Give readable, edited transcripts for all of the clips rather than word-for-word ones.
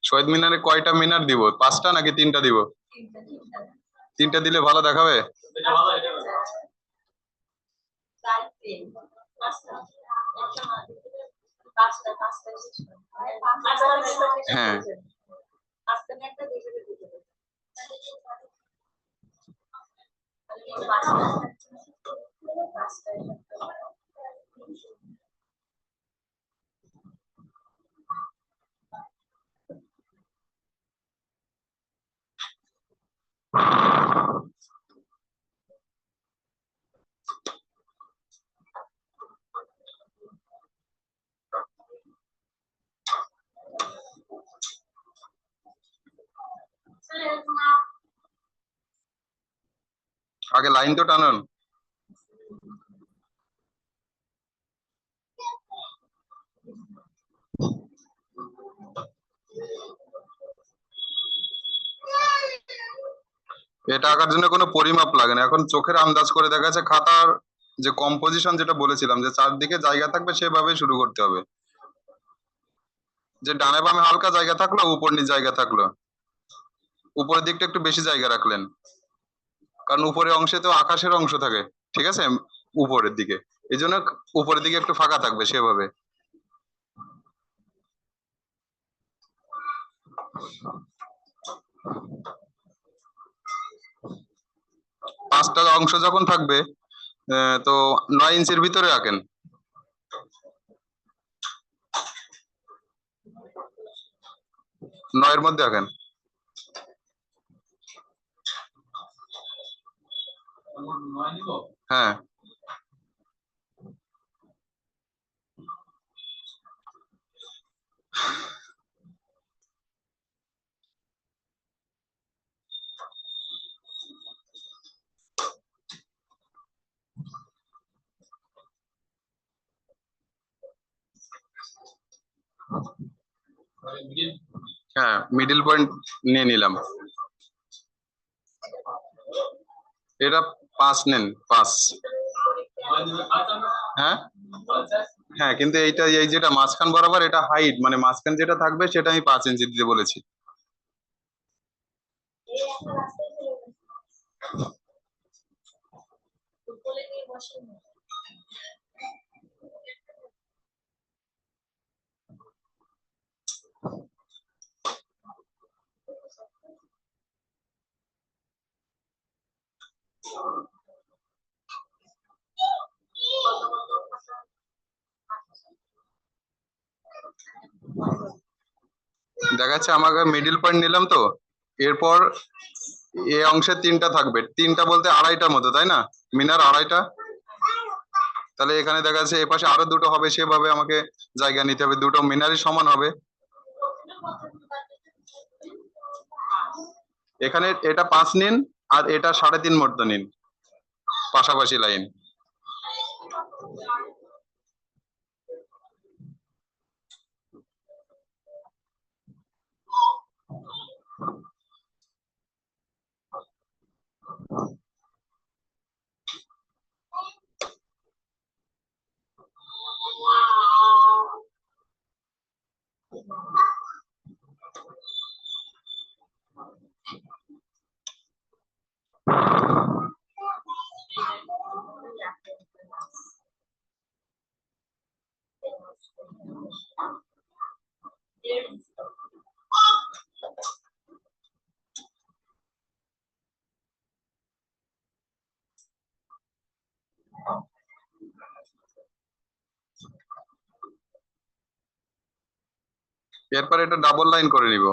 শহীদ মিনারে কয়টা মিনার দিব? 5টা নাকি 3টা দিব? 3টা দিলে ভালো দেখাবে। হ্যাঁ, আগে লাইন তো টানুন। এটা আঁকার জন্য কোনো পরিমাপ লাগে না, এখন চোখের আন্দাজ করে দেখা যাচ্ছে। খাতার যে কম্পোজিশন যেটা বলেছিলাম যে চারদিকে জায়গা থাকবে সেভাবে শুরু করতে হবে। যে ডানে বামে হালকা জায়গা থাকলো, উপর নিচ জায়গা থাকলো, উপরের দিকটা একটু বেশি জায়গা রাখলেন, কারণ উপরের অংশে তো আকাশের অংশ থাকে, ঠিক আছে, উপরের দিকে, এই জন্য উপরের দিকে একটু ফাঁকা থাকবে সেভাবে। পাঁচটা অংশ যখন থাকবে তো 9 ইঞ্চির ভিতরে আঁকেন। 9 এর মধ্যে আঁকেন। হ্যাঁ, হ্যাঁ, মিডিল পয়েন্ট নিয়ে নিলাম। এটা 5 নেন, 5। হ্যাঁ হ্যাঁ, কিন্তু এইটা এই যেটা মাঝখান বরাবর এটা হাইট, মানে মাঝখান যেটা থাকবে সেটা আমি 5 ইঞ্চি দিতে বলেছি। দেখা যাচ্ছে আমাকে মিডিল পয়েন্ট নিলাম তো, এরপর এ অংশে 3টা থাকবে, 3টা বলতে 2.5টার মতো, তাই না? মিনার 2.5টা, তাহলে এখানে দেখা যাচ্ছে এ পাশে আরো 2টো হবে, সেভাবে আমাকে জায়গা নিতে হবে, 2টো মিনারই সমান হবে। এখানে এটা 5 নিন আর এটা 3.5 মতো নিন, পাশাপাশি লাইন। এরপর এটা ডাবল লাইন করে নিব।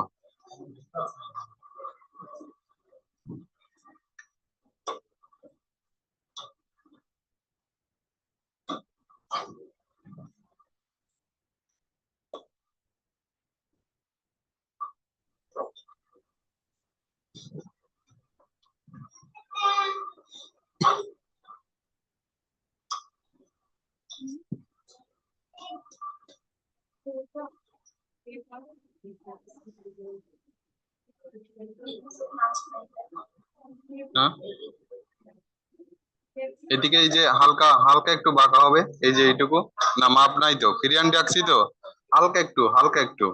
না, এদিকে এই যে হালকা হালকা একটু বাঁকা হবে, এই যে এইটুকু। না মাপ নাই তো, ফিরিয়ান রাখছি তো, হালকা একটু হালকা একটু।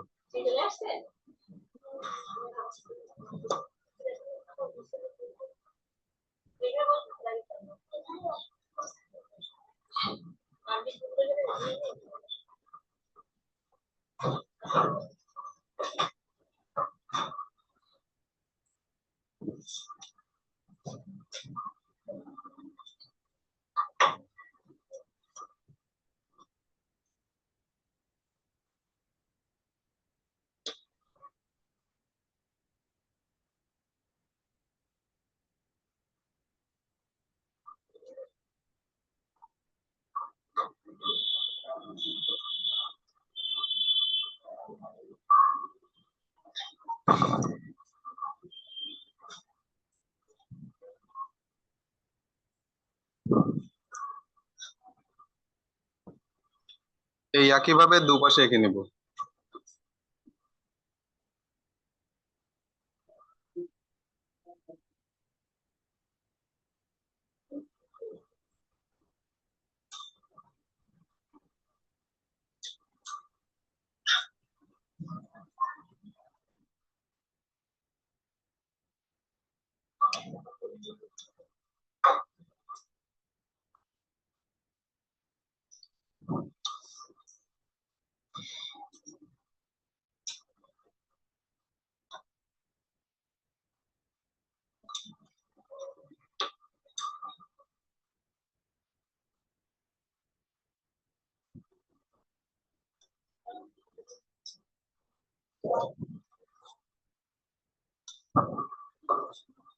এই একই ভাবে দুপাশে এঁকে নিব।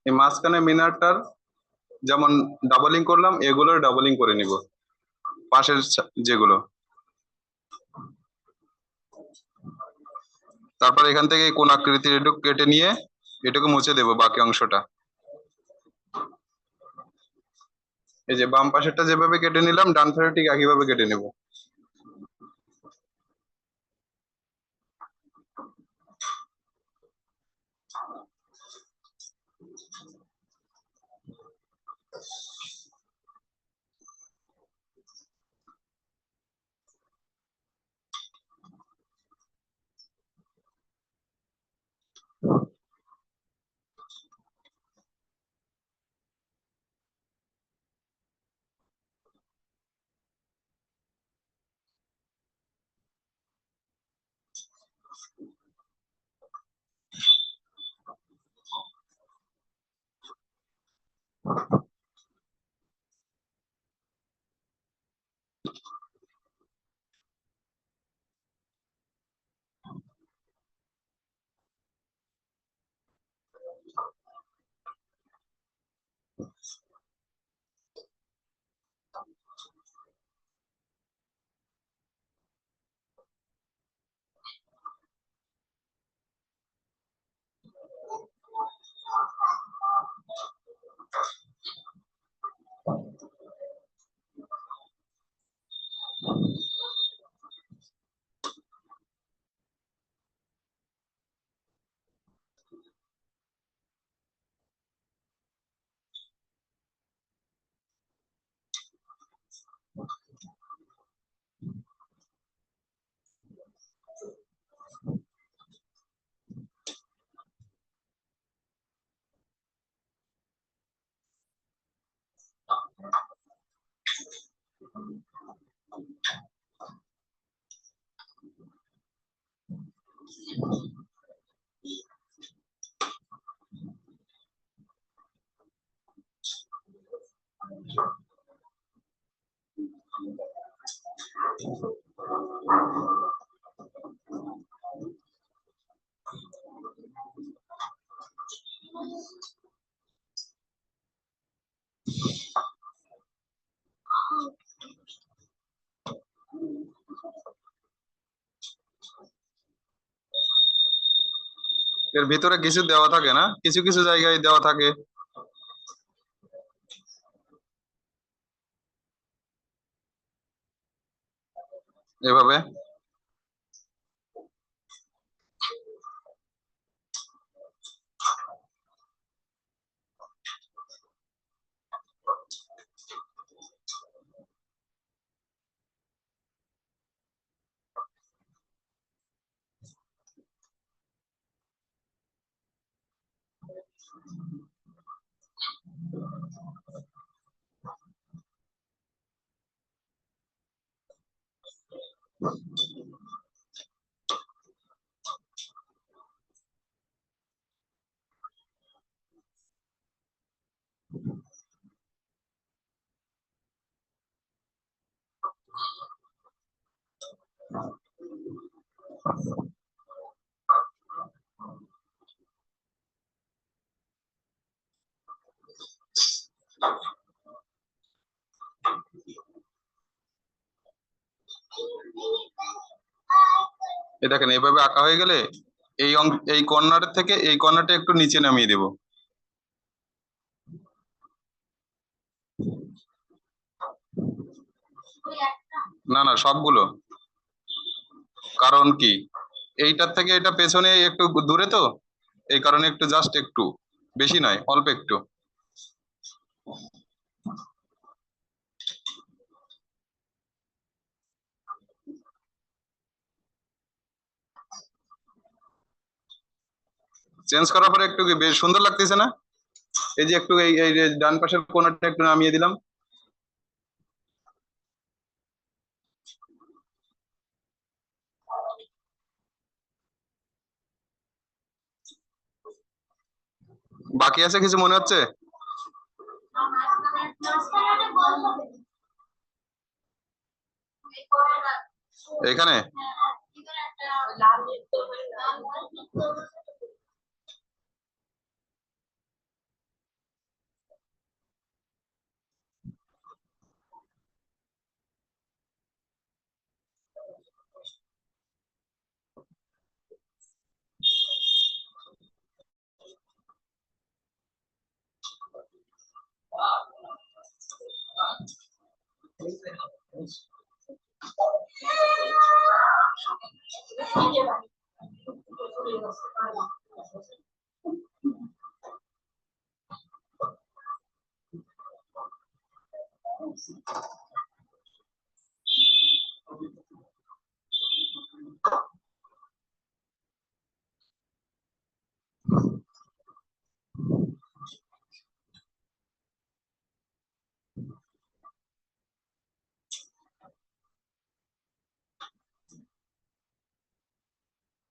এই মাঝখানে মিনারটার যেমন ডাবলিং করলাম, এগুলোর ডাবলিং করে নিব, পাশের যেগুলো। তারপর এখান থেকে কোন আকৃতির এটুকু কেটে নিয়ে এটুকু মুছে দেব বাকি অংশটা। এই যে বাম পাশেরটা যেভাবে কেটে নিলাম, ডান পাশে ঠিক একইভাবে কেটে নেব। এর ভিতরে কিছু দেওয়া থাকে না, কিছু কিছু জায়গায় দেওয়া থাকে। এভাবে এ দেখেন এভাবে আঁকা হয়ে গেলে এই কর্নার থেকে এই কর্নারটা একটু নিচে নামিয়ে দেব। না না, সবগুলো। কারণ কি, এইটার থেকে এটা পেছনে একটু দূরে তো, এই কারণে একটু জাস্ট একটু, বেশি নয়, অল্প একটু। চেঞ্জ করার পরে একটু কি বেশ সুন্দর লাগতেছে না? এই যে একটু এই যে ডান পাশের কোণাটা একটু নামিয়ে দিলাম। বাকি আছে কিছু মনে হচ্ছে? এখানে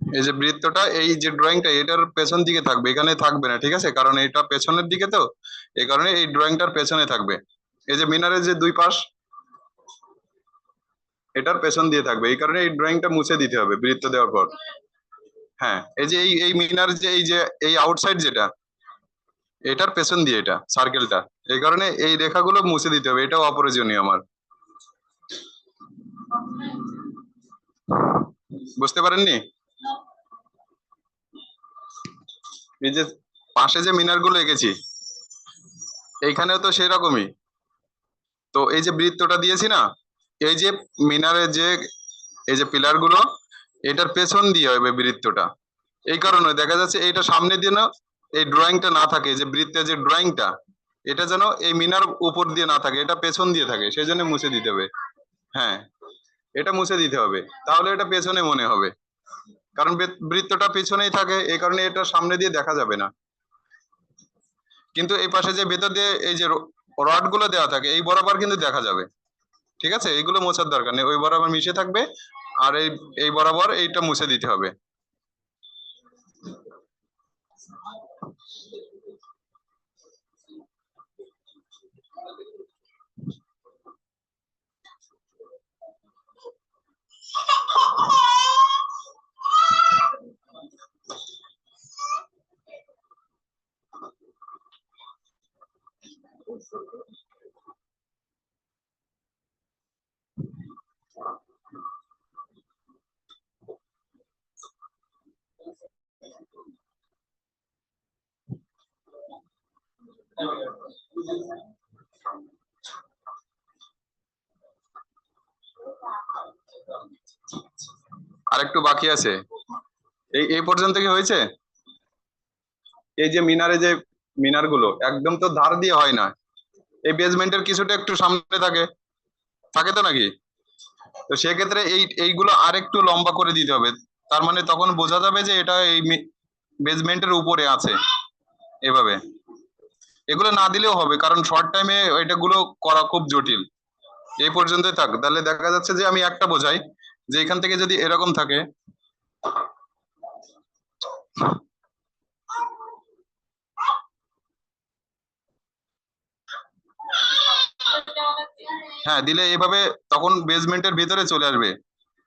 এই যে বৃত্তটা, এই যে ড্রয়িংটা এটার পেছন দিকে থাকবে, এখানে থাকবে না, ঠিক আছে? কারণ এটা পেছনের দিকে তো, এই কারণে এই ড্রয়িংটার পেছনে থাকবে। এই যে মিনারের যে দুই পাশ, এটার পেছন দিয়ে থাকবে, এই কারণে এই ড্রয়িংটা মুছে দিতে হবে বৃত্ত দেওয়ার পর। হ্যাঁ, এই যে এই মিনার যে এই আউটসাইড যেটা, এটার পেছন দিয়ে এটা সার্কেলটা, এই কারণে এই রেখাগুলো মুছে দিতে হবে, এটাও অপ্রয়োজনীয় আমার। বুঝতে পারেননি? এই যে পাশে যে মিনার গুলো এঁকেছি, এইখানেও তো সেরকমই। তো এই যে বৃত্তটা দিয়েছি না, এই যে মিনারের যে এই যে পিলার গুলো, এটার পেছন দিয়ে হবে বৃত্তটা। এই কারণে দেখা যাচ্ছে এইটা সামনে দিয়ে না, এই ড্রয়িংটা না থাকে, যে বৃত্তের যে ড্রয়িংটা, এটা যেন এই মিনার উপর দিয়ে না থাকে, এটা পেছন দিয়ে থাকে, সেই জন্য মুছে দিতে হবে। হ্যাঁ, এটা মুছে দিতে হবে, তাহলে এটা পেছনে মনে হবে। কারণ বৃত্তটা পেছনেই থাকে, এই কারণে এটা সামনে দিয়ে দেখা যাবে না। কিন্তু এই পাশে যে ভেতর দিয়ে এই যে রড গুলো দেওয়া থাকে, এই বরাবর কিন্তু দেখা যাবে। ঠিক আছে, এইগুলো মোছার দরকার নেই, ওই বরাবর মিশে থাকবে। আর এই বরাবর এইটা মুছে দিতে হবে। আর একটু বাকি আছে। এই পর্যন্ত কি হয়েছে? এই যে মিনারে যে মিনার গুলো একদম তো ধার দিয়ে হয় না, এই বেসমেন্টের কিছুটা একটু সামনে থাকে, থাকে তো নাকি? তো সেক্ষেত্রে এইগুলো আর একটু লম্বা করে দিতে হবে। তার মানে তখন বোঝা যাবে যে এটা এই বেসমেন্টের উপরে আছে। এভাবে এগুলো না দিলেও হবে, কারণ শর্ট টাইমে এটাগুলো করা খুব জটিল। এই পর্যন্তই থাক, তাহলে দেখা যাচ্ছে যে আমি একটা বোঝাই, যে এখান থেকে যদি এরকম থাকে, হ্যাঁ দিলে এভাবে তখন বেসমেন্টের ভিতরে চলে আসবে।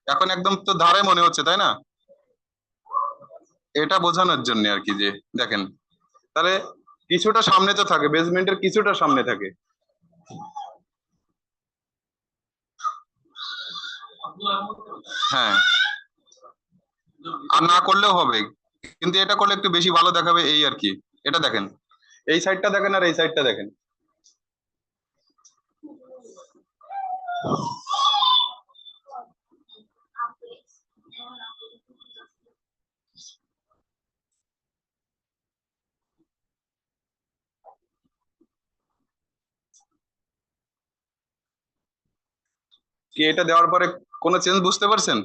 এখন একদম তো ধারে মনে হচ্ছে, তাই না? এটা বোঝানোর জন্য আর কি, যে দেখেন, তাহলে কিছুটা সামনে তো থাকে, বেসমেন্টের কিছুটা সামনে থাকে। হ্যাঁ, আর না করলেও হবে, কিন্তু এটা করলে একটু বেশি ভালো দেখাবে এই আর কি। এটা দেখেন, এই সাইডটা দেখেন আর এই সাইডটা দেখেন। কি এটা দেওয়ার পরে কোনো চেঞ্জ বুঝতে পারছেন?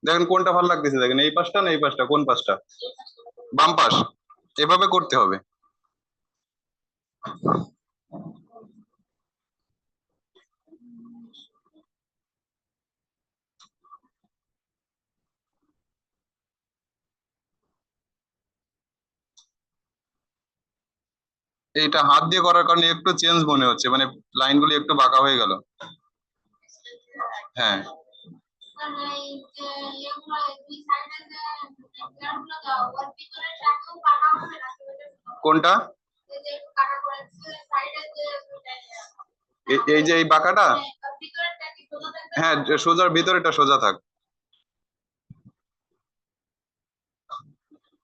দেখেন কোনটা ভালো লাগতেছে, দেখেন এই পাশটা না এই পাশটা, কোন পাশটা? বাম পাশ। এভাবে করতে হবে। এইটা হাত দিয়ে করার কারণে একটু চেঞ্জ মনে হচ্ছে, মানে লাইনগুলি একটু বাঁকা হয়ে গেল। হ্যাঁ, কোনটা? এই যে এই বাঁকাটা? হ্যাঁ, সোজার ভিতরেটা সোজা থাক।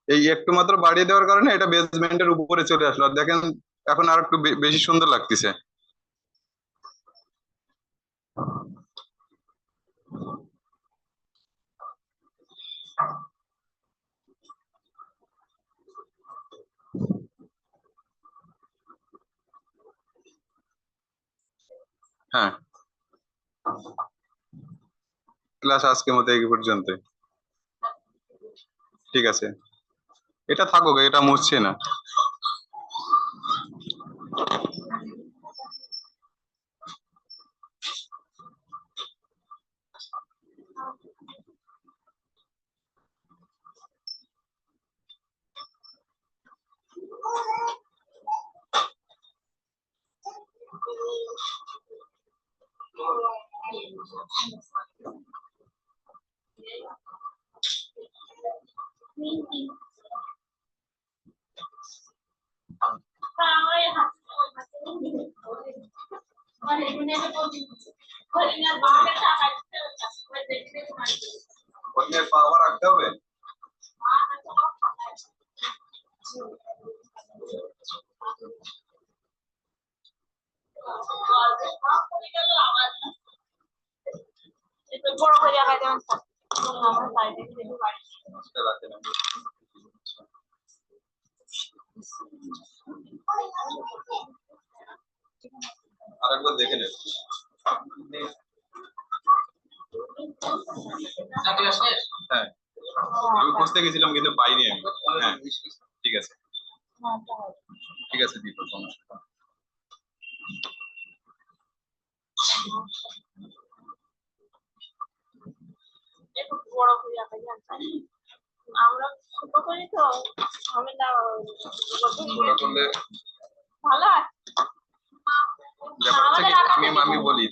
এই একটু মাত্র বাড়িয়ে দেওয়ার কারণে এটা বেসমেন্টের উপরে চলে আসলো, আর দেখেন এখন আর একটু বেশি সুন্দর লাগতেছে। হ্যাঁ, ক্লাস আজকের মতো এই পর্যন্ত। ঠিক আছে, এটা থাকুক, এটা মুছছে না। অন্যের পা আবার রাখতে হবে। বড় করে আবার যেমন আরেকবার দেখে নেব। হ্যাঁ, আমি খুঁজতে গেছিলাম কিন্তু পাইনি আমি। হ্যাঁ, ঠিক আছে, ঠিক আছে, দিব সমস্যা। একটু বড় করে আবার আমরা ছোট করি তো আমি না বড় করলে ভালো আছে ব্যাপার হচ্ছে কি, আমি বলি